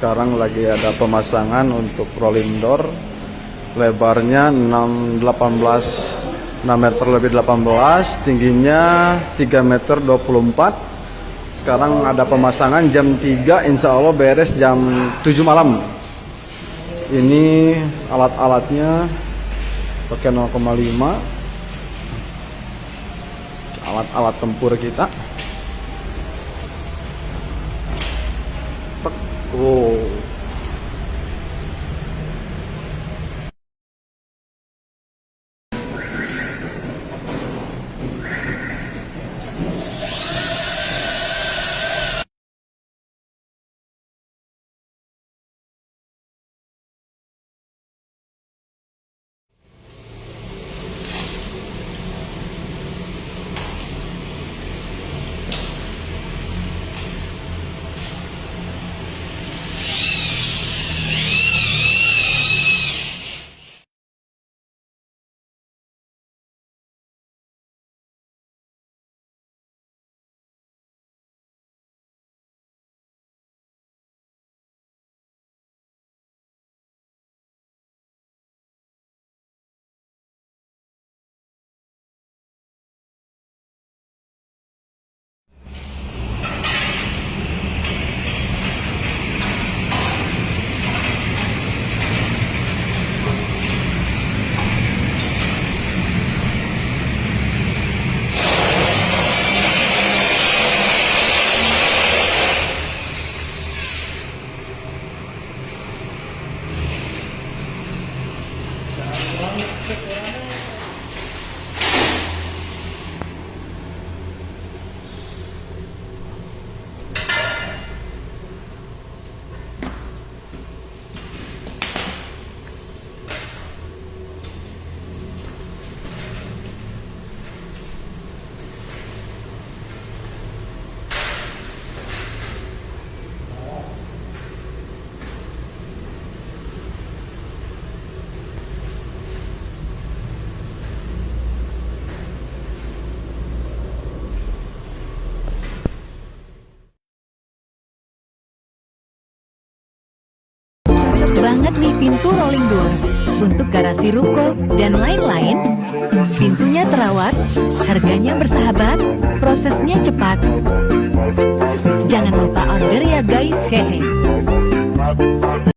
Sekarang lagi ada pemasangan untuk rolling door. Lebarnya 6 meter lebih 18, tingginya 3 meter 24. Sekarang ada pemasangan jam 3, insya Allah beres jam 7 malam. Ini alat-alatnya pakai 0,5, alat-alat tempur kita. Oh. Banget nih pintu rolling door untuk garasi ruko dan lain-lain. Pintunya terawat, harganya bersahabat, prosesnya cepat. Jangan lupa order ya guys, hehe.